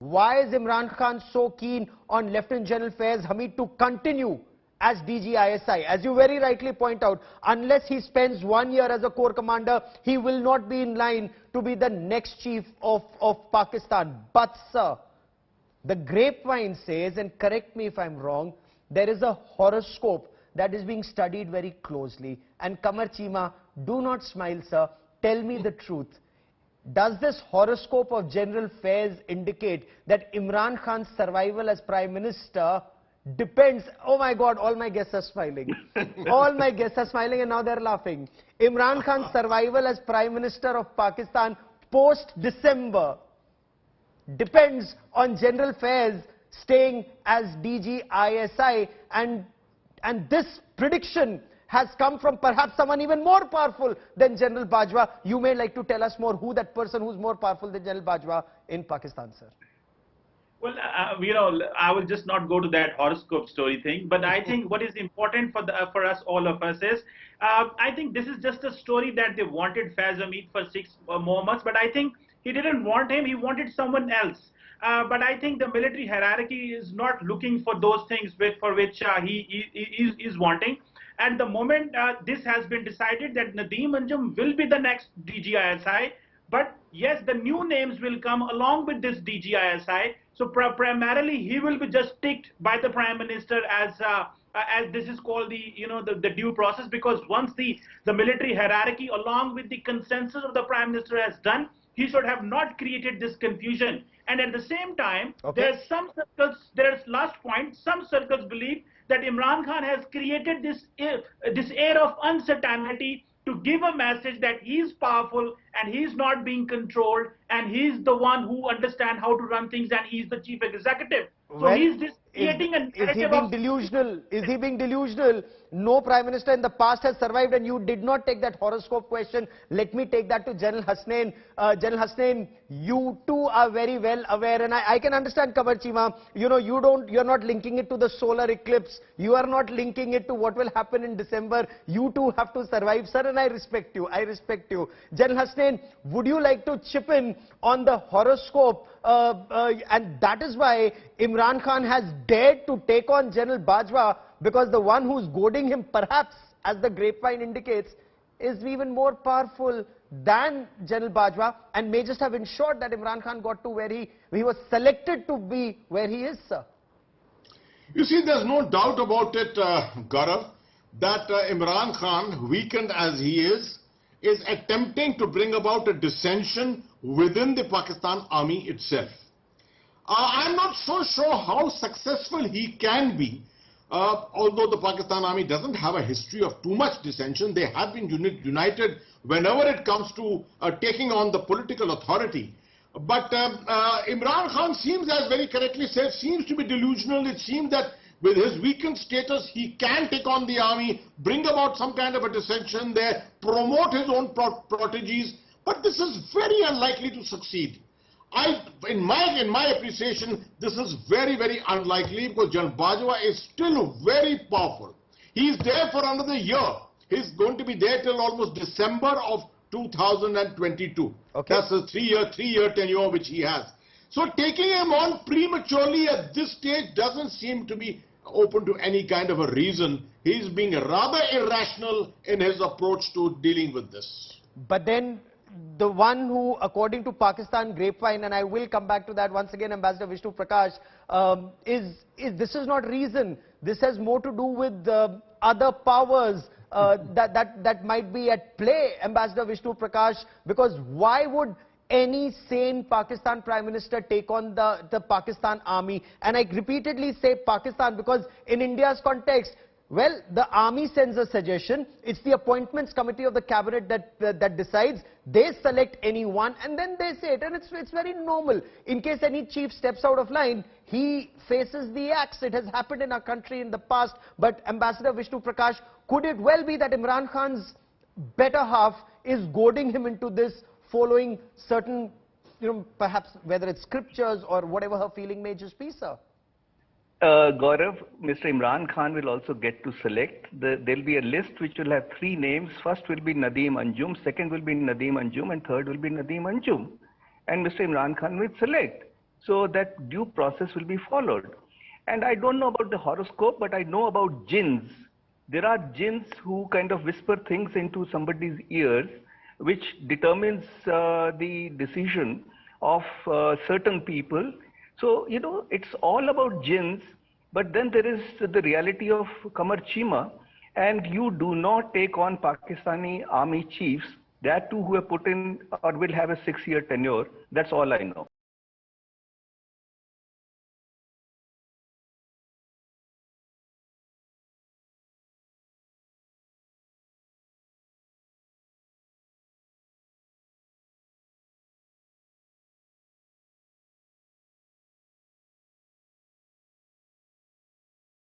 Why is Imran Khan so keen on Lieutenant General Faiz Hamid to continue as DGISI? As you very rightly point out, unless he spends 1 year as a Corps Commander, he will not be in line to be the next chief of Pakistan. But sir, the grapevine says, and correct me if I'm wrong, there is a horoscope that is being studied very closely. And Kamar Chima, do not smile, sir. Tell me the truth. Does this horoscope of General Faiz indicate that Imran Khan's survival as Prime Minister depends... Oh my God, all my guests are smiling. All my guests are smiling and now they're laughing. Imran Khan's survival as Prime Minister of Pakistan post-December depends on General Faiz staying as DGISI, and this prediction has come from perhaps someone even more powerful than General Bajwa. You may like to tell us more who that person who's more powerful than General Bajwa in Pakistan, sir. Well, I will just not go to that horoscope story thing, but I think what is important for us, all of us, is I think this is just a story that they wanted Faiz Hamid for 6 more months, but I think he didn't want him, he wanted someone else. But I think the military hierarchy is not looking for those things for which he is wanting. At the moment this has been decided that Nadeem Anjum will be the next DGISI, but yes, the new names will come along with this DGISI. So primarily he will be just picked by the Prime Minister as this is called the due process, because once the military hierarchy along with the consensus of the Prime Minister has done, he should have not created this confusion. And at the same time, there's some circles, last point, some circles believe that Imran Khan has created this air of uncertainty to give a message that he's powerful and he's not being controlled and he's the one who understands how to run things and he's the chief executive. So he's just creating a narrative. Is he being delusional? Is he being delusional? No Prime Minister in the past has survived, and you did not take that horoscope question. Let me take that to General Hasnain. General Hasnain, you too are very well aware, and I can understand, Kamar Chima, you're not linking it to the solar eclipse. You are not linking it to what will happen in December. You too have to survive, sir, and I respect you. I respect you. General Hasnain, would you like to chip in on the horoscope? And that is why Imran Khan has dared to take on General Bajwa, because the one who's goading him, perhaps, as the grapevine indicates, is even more powerful than General Bajwa, and may just have ensured that Imran Khan got to where he was selected to be where he is, sir. You see, there's no doubt about it, Gaurav, that Imran Khan, weakened as he is attempting to bring about a dissension within the Pakistan army itself. I'm not so sure how successful he can be, although the Pakistan army doesn't have a history of too much dissension. They have been united whenever it comes to taking on the political authority. But Imran Khan seems, as very correctly said, seems to be delusional. It seems that with his weakened status, he can take on the army, bring about some kind of a dissension there, promote his own proteges, but this is very unlikely to succeed. In my appreciation, this is very, very unlikely, because General Bajwa is still very powerful. He is there for another year. He's going to be there till almost December of 2022. That's a three-year tenure which he has. So taking him on prematurely at this stage doesn't seem to be open to any kind of a reason. He's being rather irrational in his approach to dealing with this. But then the one who, according to Pakistan grapevine, and I will come back to that once again, Ambassador Vishnu Prakash, this is not reason. This has more to do with other powers that might be at play, Ambassador Vishnu Prakash, because why would any sane Pakistan Prime Minister take on the Pakistan army? And I repeatedly say Pakistan because in India's context, well, the army sends a suggestion. It's the appointments committee of the cabinet that decides. They select anyone and then they say it, and it's very normal. In case any chief steps out of line, he faces the axe. It has happened in our country in the past. But Ambassador Vishnu Prakash, could it well be that Imran Khan's better half is goading him into this, following certain, perhaps whether it's scriptures or whatever her feeling may just be, sir? Gaurav, Mr. Imran Khan will also get to select. There'll be a list which will have 3 names. First will be Nadeem Anjum, second will be Nadeem Anjum, and third will be Nadeem Anjum. And Mr. Imran Khan will select. so that due process will be followed. And I don't know about the horoscope, but I know about jinns. There are jinns who kind of whisper things into somebody's ears, which determines the decision of certain people. So, you know, it's all about jinns, but then there is the reality of Kamar Chima, and you do not take on Pakistani army chiefs, that too who have put in or will have a 6-year tenure. That's all I know.